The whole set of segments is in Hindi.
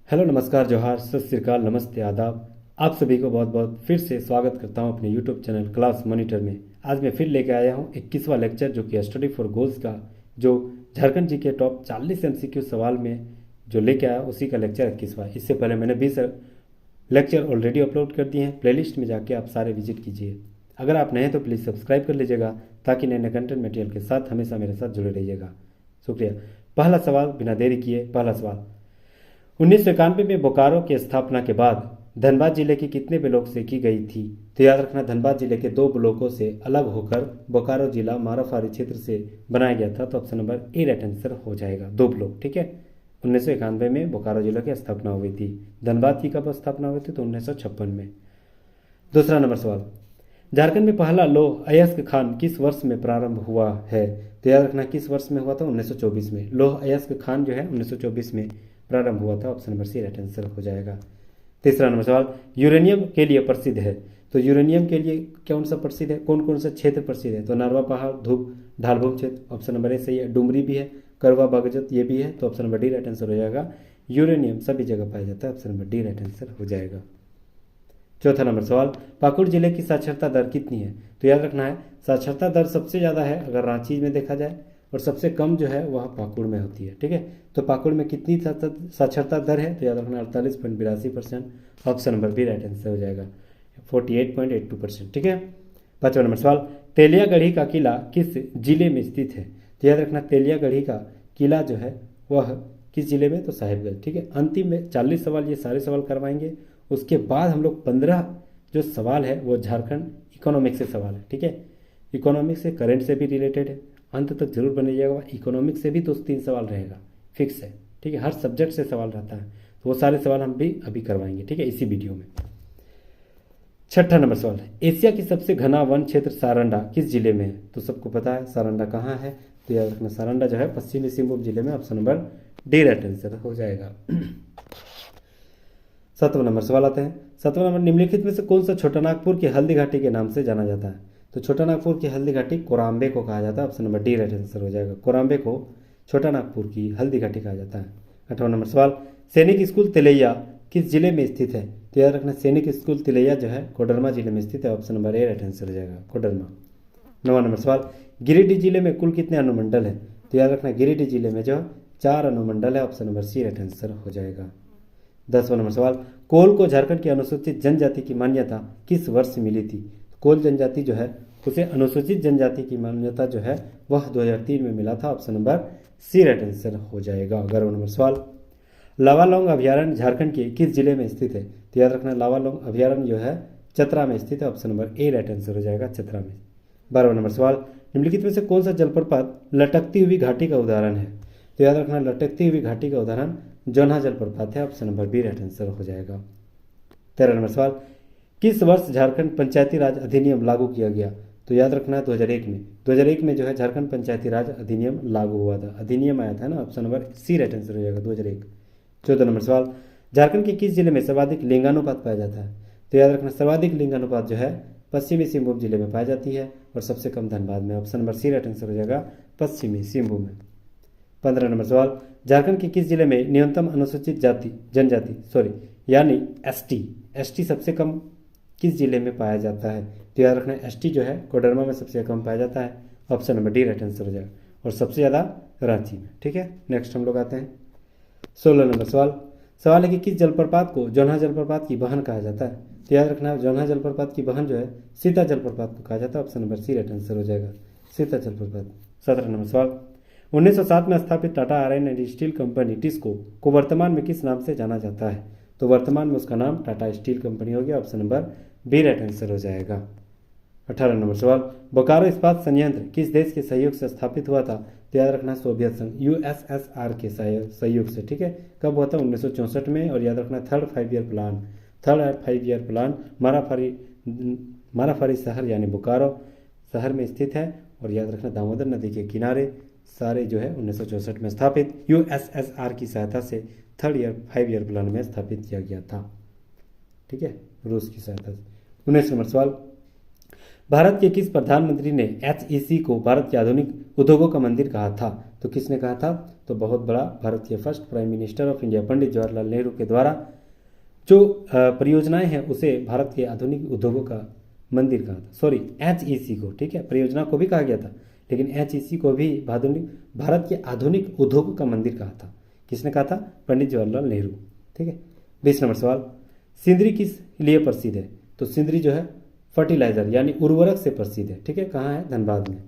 हेलो, नमस्कार, जोहार, सत श्री अकाल, नमस्ते, आदाब। आप सभी को बहुत बहुत फिर से स्वागत करता हूं अपने यूट्यूब चैनल क्लास मॉनिटर में। आज मैं फिर लेके आया हूं 21वां लेक्चर, जो कि स्टडी फॉर गोल्स का, जो झारखंड जी के टॉप 40 एमसीक्यू सवाल में जो लेके आया उसी का लेक्चर 21वां। इससे पहले मैंने 20 लेक्चर ऑलरेडी अपलोड कर दिए हैं। प्लेलिस्ट में जाके आप सारे विजिट कीजिए। अगर आप नए हैं तो प्लीज़ सब्सक्राइब कर लीजिएगा, ताकि नए नए कंटेंट मटेरियल के साथ हमेशा मेरे साथ जुड़े रहिएगा। शुक्रिया। पहला सवाल, बिना देरी किए पहला सवाल। 1991 में बोकारो की स्थापना के बाद धनबाद जिले के कितने ब्लॉक से की गई थी? तो याद रखना, धनबाद जिले के 2 ब्लॉकों से अलग होकर बोकारो जिला माराफारी क्षेत्र से बनाया गया था। तो option number A right answer हो जाएगा, 2 ब्लॉक। ठीक है, 1991 में बोकारो जिले की स्थापना हुई थी। धनबाद की कब स्थापना हुई थी? तो 1956 में। दूसरा नंबर सवाल, झारखंड में पहला लौह अयस्क खान किस वर्ष में प्रारंभ हुआ है? तो याद रखना, किस वर्ष में हुआ था? 1924 में। लौह अयस्क खान जो है 1924 में प्रारंभ हुआ था। Option number C right answer हो जाएगा। तीसरा नंबर सवाल, यूरेनियम के लिए प्रसिद्ध है। तो यूरेनियम के लिए कौन सा प्रसिद्ध है, कौन कौन सा क्षेत्र प्रसिद्ध है? तो नरवा पहाड़, धूप, ढालभूम क्षेत्र। ऑप्शन नंबर ए सही है। डुमरी भी है, करवा बागजत ये भी है। तो option number D right answer हो जाएगा। यूरेनियम सभी जगह पाया जाता है। Option number D right answer हो जाएगा। चौथा नंबर सवाल, पाकुड़ जिले की साक्षरता दर कितनी है? तो याद रखना है, साक्षरता दर सबसे ज़्यादा है अगर रांची में देखा जाए, और सबसे कम जो है वह पाकुड़ में होती है। ठीक है, तो पाकुड़ में कितनी साक्षरता दर है? तो याद रखना 48.82%। Option number B right answer हो जाएगा, 48.82%। ठीक है। पांचवा नंबर सवाल, तेलियागढ़ी का किला किस जिले में स्थित है? तो याद रखना, तेलियागढ़ी का किला जो है वह किस जिले में? तो साहिबगंज। ठीक है, अंतिम में 40 सवाल, ये सारे सवाल करवाएंगे। उसके बाद हम लोग 15 जो सवाल है वो झारखंड इकोनॉमिक्स से सवाल है। ठीक है, इकोनॉमिक्स से, करंट से भी रिलेटेड है। अंत तक जरूर बने जाएगा। इकोनॉमिक्स से भी 2-3 सवाल रहेगा, फिक्स है। ठीक है, हर सब्जेक्ट से सवाल रहता है, तो वो सारे सवाल हम भी अभी करवाएंगे। ठीक है, इसी वीडियो में। छठा नंबर सवाल है, एशिया की सबसे घना वन क्षेत्र सारंडा किस जिले में है? तो सबको पता है सारंडा कहाँ है। तो याद रखना, सारंडा जो है पश्चिमी सिंहभूम जिले में। Option number D right answer हो जाएगा। 7वां नंबर सवाल आते हैं। 7वां नंबर, निम्नलिखित में से कौन सा छोटा नागपुर की हल्दी घाटी के नाम से जाना जाता है? तो छोटा नागपुर की हल्दी घाटी कोराम्बे को कहा जाता है। Option number D right answer हो जाएगा। कोराम्बे को छोटा नागपुर की हल्दी घाटी कहा जाता है। 8वां नंबर सवाल, सैनिक स्कूल तिलैया किस जिले में स्थित है? तो याद रखना, सैनिक स्कूल तिलैया जो है कोडरमा जिले में स्थित है। Option number A right answer हो जाएगा, कोडरमा। 9वां नंबर सवाल, गिरिडीह जिले में कुल कितने अनुमंडल है? तो याद रखना, गिरिडीह जिले में जो 4 अनुमंडल है। Option number C right answer हो जाएगा। 10वां नंबर सवाल, कोल को झारखंड की अनुसूचित जनजाति की मान्यता किस वर्ष मिली थी? कोल जनजाति जो है उसे अनुसूचित जनजाति की मान्यता जो है वह 2003 में मिला था। Option number C right answer हो जाएगा। 11वां नंबर सवाल, लावालौंग अभ्यारण्य झारखंड के किस जिले में स्थित है? तो याद रखना, लावालौंग अभ्यारण्य जो है चतरा में स्थित है। Option number A right answer हो जाएगा, चतरा में। 12वां नंबर सवाल, निम्नलिखित में से कौन सा जलप्रपात लटकती हुई घाटी का उदाहरण है? तो याद रखना, लटकती हुई घाटी का उदाहरण जोन्हा जलप्रपात है। Option number B right answer हो जाएगा। 13 नंबर सवाल, किस वर्ष झारखंड पंचायती राज अधिनियम लागू किया गया? तो याद रखना है 2001 में। 2001 में जो है झारखंड पंचायती राज अधिनियम लागू हुआ था, अधिनियम आया था ना। Option number C right answer हो जाएगा, 2001। 14 नंबर सवाल, झारखंड के किस जिले में सर्वाधिक लिंगानुपात पाया जाता है? तो याद रखना, सर्वाधिक लिंगानुपात जो है पश्चिमी सिंहभूम जिले में पाई जाती है, और सबसे कम धनबाद में। Option number C right answer हो जाएगा, पश्चिमी सिंहभूम में। 15 नंबर सवाल, झारखंड के किस जिले में न्यूनतम अनुसूचित जनजाति यानी एसटी सबसे कम किस जिले में पाया जाता है? तो याद रखना, एसटी जो है कोडरमा में सबसे कम पाया जाता है। Option number D right answer हो जाएगा, और सबसे ज़्यादा रांची में। ठीक है, नेक्स्ट हम लोग आते हैं 16 नंबर सवाल है कि किस जलप्रपात को जोन्हा जलप्रपात की बहन कहा जाता है? तो याद रखना, जोन्हा जलप्रपात की बहन जो है सीता जलप्रपात को कहा जाता है। Option number C right answer हो जाएगा, सीता जलप्रपात। 17 नंबर सवाल, 1907 में स्थापित Tata iron and steel company TISCO को वर्तमान में किस नाम से जाना जाता है? तो वर्तमान में उसका नाम टाटा स्टील कंपनी हो गया। Option number B right answer हो जाएगा। 18 नंबर सवाल, बोकारो इस्पात संयंत्र किस देश के सहयोग से स्थापित हुआ था? तो याद रखना, सोवियत संघ यूएसएसआर के सहयोग से। ठीक है, कब हुआ था? 1964 में। और याद रखना, third five year plan Marafari शहर यानी बोकारो शहर में स्थित है। और याद रखना, दामोदर नदी के किनारे सारे जो है 1964 में स्थापित यूएसएसआर की सहायता से फाइव ईयर प्लान में स्थापित किया गया था। ठीक है, रूस की सहायता से। 19 नंबर सवाल, भारत के किस प्रधानमंत्री ने एचईसी को भारत के आधुनिक उद्योगों का मंदिर कहा था? तो किसने कहा था? तो बहुत बड़ा, भारत के first prime minister of India Pandit Jawaharlal Nehru के द्वारा जो परियोजनाएं हैं उसे भारत के आधुनिक उद्योगों का मंदिर कहा था। सॉरी, HEC को, ठीक है, परियोजना को भी कहा गया था, लेकिन HEC को भी भारत के आधुनिक उद्योगों का मंदिर कहा था। किसने कहा था? पंडित जवाहरलाल नेहरू। ठीक है। 20 नंबर सवाल, सिंदरी किस लिए प्रसिद्ध है? तो सिंदरी जो है फर्टिलाइजर यानी उर्वरक से प्रसिद्ध है। ठीक है। कहाँ है? धनबाद में।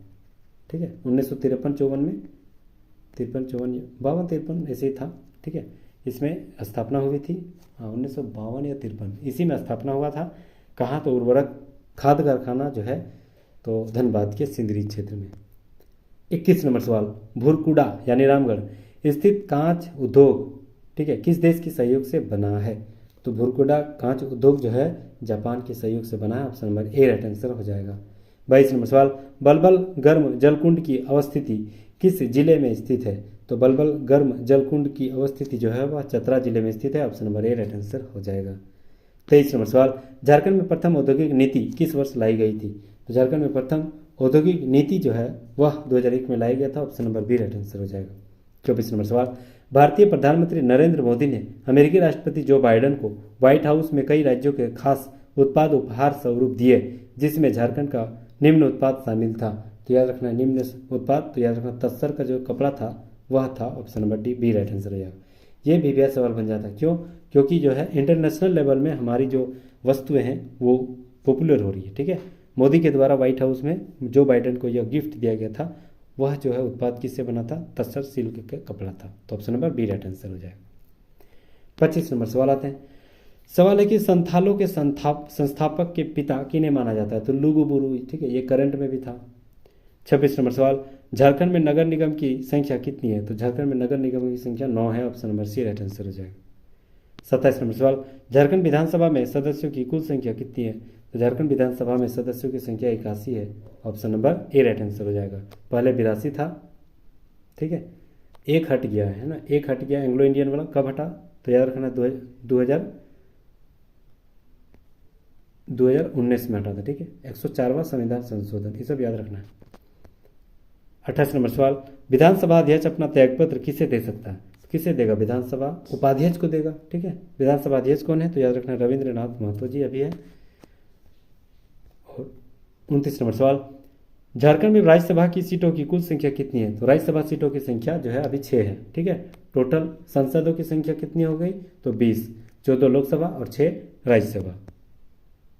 ठीक है। 1953-54 में, 53-54, 52-53 ऐसे ही था। ठीक है। इसमें स्थापना हुई थी, हाँ 1952 या 53, इसी में स्थापना हुआ था। कहाँ? तो उर्वरक खाद कारखाना जो है तो धनबाद के सिंदरी क्षेत्र में। 21 नंबर सवाल, भूरकुडा यानी रामगढ़ स्थित कांच उद्योग, ठीक है, किस देश के सहयोग से बना है? तो भूरकुडा कांच उद्योग जो है जापान के सहयोग से बना है। Option number A right answer हो जाएगा। 22 नंबर सवाल, बलबल गर्म जलकुंड की अवस्थिति किस जिले में स्थित है? तो बलबल गर्म जलकुंड की अवस्थिति जो है वह चतरा जिले में स्थित है। Option number A right answer हो जाएगा। 23 नंबर सवाल, झारखंड में प्रथम औद्योगिक नीति किस वर्ष लाई गई थी? तो झारखंड में प्रथम औद्योगिक नीति जो है वह 2001 में लाया गया था। Option number B right answer हो जाएगा। 24 नंबर सवाल, भारतीय प्रधानमंत्री नरेंद्र मोदी ने अमेरिकी राष्ट्रपति जो बाइडेन को व्हाइट हाउस में कई राज्यों के खास उत्पाद उपहार स्वरूप दिए, जिसमें झारखंड का निम्न उत्पाद शामिल था। तो याद रखना निम्न उत्पाद, तो याद रखना तस्सर का जो कपड़ा था वह था। Option number D B right answer हो जाएगा। ये भी बेहद सवाल बन जाता है। क्यों? क्योंकि जो है इंटरनेशनल लेवल में हमारी जो वस्तुएं हैं वो पॉपुलर हो रही है। ठीक है। मोदी के द्वारा व्हाइट हाउस में जो बाइडेन को यह गिफ्ट दिया गया था वह जो है उत्पाद किससे बना था? तस्सर सिल्क का कपड़ा था। तो option number B right answer हो जाएगा। 25 नंबर सवाल आते हैं। सवाल है कि संथालों के संस्थापक के पिता किन्हें माना जाता है? तो लुगुबुरु, ठीक है, ये करंट में भी था। 26 नंबर सवाल, झारखंड में नगर निगम की संख्या कितनी है? तो झारखंड में नगर निगम की संख्या 9 है। Option number C right answer हो जाएगा। 27 नंबर सवाल, झारखंड विधानसभा में सदस्यों की कुल संख्या कितनी है? तो झारखंड विधानसभा में सदस्यों की संख्या 81 है। Option number A right answer हो जाएगा। पहले 82 था। ठीक है। एक हट गया है ना, एक हट गया एंग्लो इंडियन वाला। कब हटा? तो याद रखना 2019 में हटा था। ठीक है। 104वां संविधान संशोधन, ये सब याद रखना है। 28 नंबर सवाल, विधानसभा अध्यक्ष अपना त्यागपत्र किसे दे सकता है? किसे देगा? विधानसभा उपाध्यक्ष को देगा। ठीक है। विधानसभा अध्यक्ष कौन है? तो याद रखना रविंद्रनाथ महतो जी अभी है। और 29 नंबर सवाल, झारखंड में राज्यसभा की सीटों की कुल संख्या कितनी है? तो राज्यसभा सीटों की संख्या जो है अभी 6 है। ठीक है। टोटल सांसदों की संख्या कितनी हो गई? तो 20, 14 लोकसभा और 6 राज्यसभा।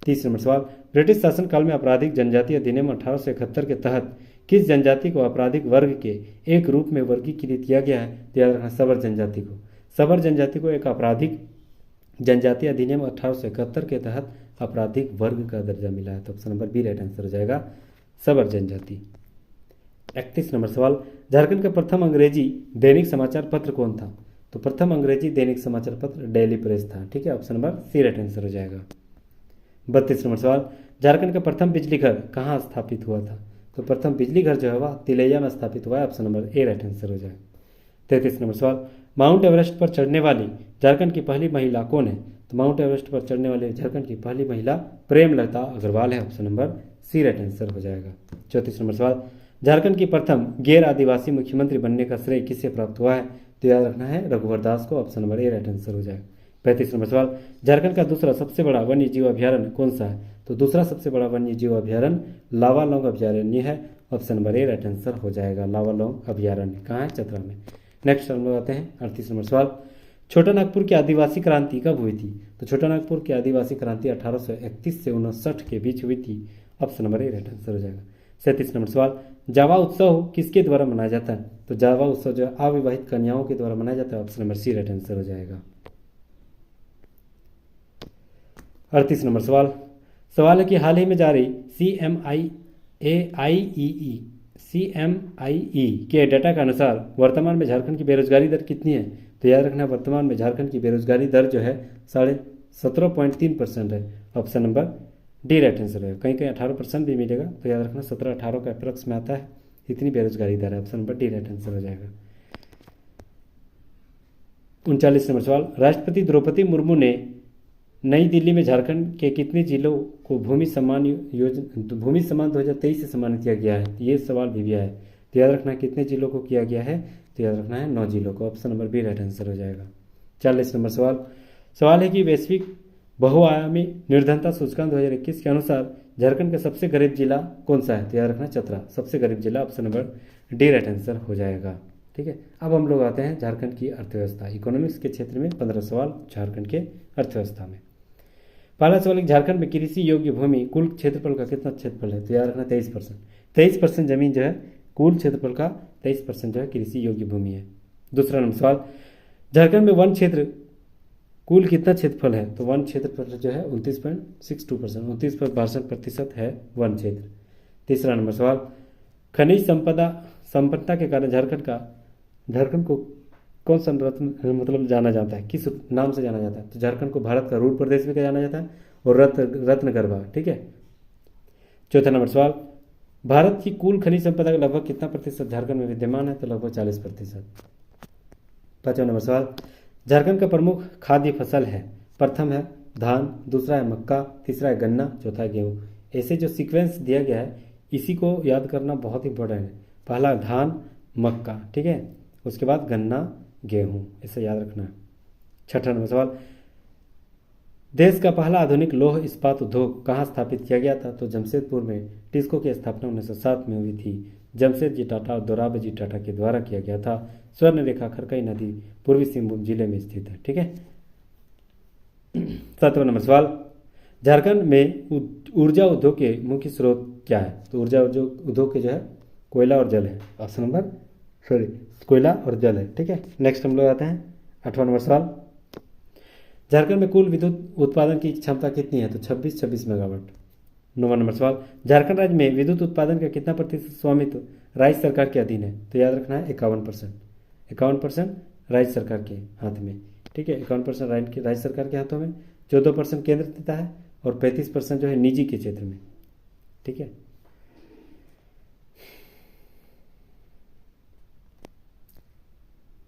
30 नंबर सवाल, ब्रिटिश शासनकाल में आपराधिक जनजाति अधिनियम 1871 के तहत किस जनजाति को आपराधिक वर्ग के एक रूप में वर्गीकृत किया गया है? तो याद रखना सबर जनजाति को। सबर जनजाति को एक आपराधिक जनजाति अधिनियम 1871 के तहत आपराधिक वर्ग का दर्जा मिला है। तो option number B right answer हो जाएगा, सबर जनजाति। 31 नंबर सवाल, झारखंड का प्रथम अंग्रेजी दैनिक समाचार पत्र कौन था? तो प्रथम अंग्रेजी दैनिक समाचार पत्र डेली प्रेस था। ठीक है। Option number C right answer हो जाएगा। 32 नंबर सवाल, झारखंड का प्रथम बिजली घर कहाँ स्थापित हुआ था? तो प्रथम बिजली घर जो है वह तिलैया में स्थापित हुआ है। Option number A right answer हो जाएगा। 33 नंबर सवाल, माउंट एवरेस्ट पर चढ़ने वाली झारखंड की पहली महिला कौन है? तो माउंट एवरेस्ट पर चढ़ने वाली झारखंड की पहली महिला प्रेमलता अग्रवाल है। Option number C right answer हो जाएगा। 34 नंबर सवाल, झारखंड की प्रथम गैर आदिवासी मुख्यमंत्री बनने का श्रेय किससे प्राप्त हुआ है? तो याद रखना है रघुवर दास को। Option number A right answer हो जाएगा। 35 नंबर सवाल, झारखंड का दूसरा सबसे बड़ा वन्य जीव अभ्यारण्य कौन सा है? तो दूसरा सबसे बड़ा वन्य जीव अभ्यारण्य लावालौंग अभ्यारण्य है। Option number A right answer हो जाएगा। लावालौंग अभ्यारण्य कहाँ है? चतरा में। नेक्स्ट हम लोग आते हैं 38 नंबर सवाल, छोटा नागपुर की आदिवासी क्रांति कब हुई थी? तो छोटा नागपुर की आदिवासी क्रांति 1831 से 59 के बीच हुई थी। Option number A right answer हो जाएगा। 37 नंबर सवाल, जावा उत्सव किसके द्वारा मनाया जाता है? तो जावा उत्सव जो अविवाहित कन्याओं के द्वारा मनाया जाता है। Option number C right answer हो जाएगा। 38 नंबर सवाल, सवाल है कि हाल ही में जारी CMIE के डाटा के अनुसार वर्तमान में झारखंड की बेरोजगारी दर कितनी है? तो याद रखना वर्तमान में झारखंड की बेरोजगारी दर जो है 17.3% है। Option number D right answer है। कहीं कहीं 18% भी मिलेगा, तो याद रखना 17-18 का अप्रॉक्स में आता है, इतनी बेरोजगारी दर है। Option number D right answer हो जाएगा। 39 नंबर सवाल, राष्ट्रपति द्रौपदी मुर्मू ने नई दिल्ली में झारखंड के कितने जिलों को भूमि सम्मान 2023 से सम्मानित किया गया है? ये सवाल भी दिया है, तो याद रखना कितने जिलों को किया गया है? तो याद रखना है 9 जिलों को। Option number B right answer हो जाएगा। 40 नंबर सवाल है कि वैश्विक बहुआयामी निर्धनता सूचकांक 2021 के अनुसार झारखंड का सबसे गरीब जिला कौन सा है? तो याद रखना चतरा सबसे गरीब जिला। Option number D right answer हो जाएगा। ठीक है, अब हम लोग आते हैं झारखंड की अर्थव्यवस्था। इकोनॉमिक्स के क्षेत्र में 15 सवाल झारखंड के अर्थव्यवस्था में। पहला सवाल है झारखंड में कृषि योग्य भूमि कुल क्षेत्रफल का कितना क्षेत्रफल है? तो याद रखना 23%। 23% जमीन जो है कुल क्षेत्रफल का 23% जो है कृषि योग्य भूमि है। दूसरा नंबर सवाल, झारखंड में वन क्षेत्र कुल कितना क्षेत्रफल है? तो वन क्षेत्रफल जो है 29.62%, 29.62% है वन क्षेत्र। तीसरा नंबर सवाल, खनिज संपदा के कारण झारखंड को कौन सा रत्न मतलब जाना जाता है, किस नाम से जाना जाता है? तो झारखंड को भारत का रूर प्रदेश भी कहा जाना जाता है और रत्नगर्भा। ठीक है। चौथा नंबर सवाल, भारत की कुल खनिज संपदा का लगभग कितना प्रतिशत झारखंड में विद्यमान है? तो लगभग 40%। पांचवा नंबर सवाल, झारखंड का प्रमुख खाद्य फसल है? प्रथम है धान, दूसरा है मक्का, तीसरा है गन्ना, चौथा है गेहूँ। ऐसे जो सीक्वेंस दिया गया है इसी को याद करना बहुत इंपॉर्टेंट है। पहला धान मक्का, ठीक है, उसके बाद गन्ना गेहूँ, इसे याद रखना है। छठा नंबर सवाल, देश का पहला आधुनिक लौह इस्पात उद्योग कहाँ स्थापित किया गया था? तो जमशेदपुर में। टिस्को की स्थापना 1907 में हुई थी। जमशेदजी टाटा और दोराबजी टाटा के द्वारा किया गया था। स्वर्ण रेखा खरकई नदी पूर्वी सिंहभूम जिले में स्थित है। ठीक है। सातवां नंबर सवाल, झारखंड में ऊर्जा उद्योग के मुख्य स्रोत क्या है? तो ऊर्जा उद्योग के जो है कोयला और जल है। ऑप्शन नंबर कोयला और जल है। ठीक है। नेक्स्ट हम लोग आते हैं 8वां नंबर सवाल, झारखंड में कुल विद्युत उत्पादन की क्षमता कितनी है? तो 26 मेगावाट। 9वां नंबर सवाल, झारखंड राज्य में विद्युत उत्पादन का कितना प्रतिशत स्वामित्व राज्य सरकार के अधीन है? तो याद रखना है 51%। 51% राज्य सरकार के हाथ में। ठीक है, 51% राज्य सरकार के हाथों में, 14% केंद्र देता है और 35% जो है निजी के क्षेत्र में। ठीक है।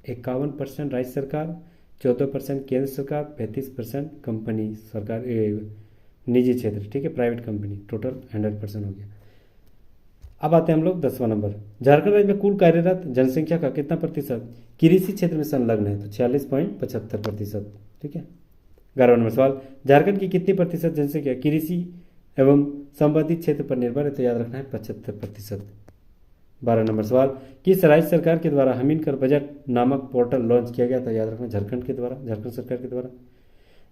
51% राज्य सरकार, 14% केंद्र सरकार, 35% कंपनी सरकार निजी क्षेत्र। ठीक है, प्राइवेट कंपनी। टोटल 100% हो गया। अब आते हैं हम लोग 10वां नंबर, झारखंड राज्य में कुल कार्यरत जनसंख्या का कितना प्रतिशत कृषि क्षेत्र में संलग्न है? तो 46.75%। ठीक है। 11वां नंबर सवाल, झारखंड की कितनी प्रतिशत जनसंख्या कृषि एवं संबंधित क्षेत्र पर निर्भर है? तो याद रखना है 75%। 12 नंबर सवाल, किस राज्य सरकार के द्वारा हमीरकर बजट नामक पोर्टल लॉन्च किया गया था? याद रखना झारखंड सरकार के द्वारा।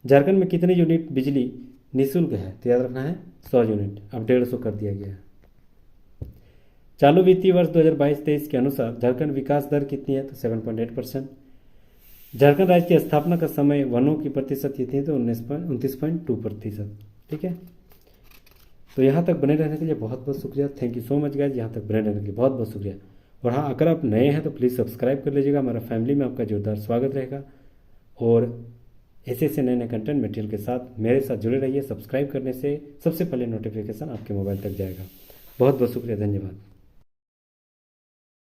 झारखंड में कितने यूनिट बिजली निःशुल्क है? तो याद रखना है 100 यूनिट, अब 150 कर दिया गया है। चालू वित्तीय वर्ष 2022-23 के अनुसार झारखंड विकास दर कितनी है? तो 7.8%। झारखंड राज्य की स्थापना का समय वनों की प्रतिशत कितनी है? तो 29.2%। ठीक है। तो यहाँ तक बने रहने के लिए बहुत बहुत शुक्रिया। Thank you so much guys, यहाँ तक बने रहने के लिए बहुत बहुत शुक्रिया। और हाँ, अगर आप नए हैं तो प्लीज़ सब्सक्राइब कर लीजिएगा, हमारा फैमिली में आपका जोरदार स्वागत रहेगा। और ऐसे नए कंटेंट मटेरियल के साथ मेरे साथ जुड़े रहिए। सब्सक्राइब करने से सबसे पहले नोटिफिकेशन आपके मोबाइल तक जाएगा। बहुत बहुत शुक्रिया, धन्यवाद।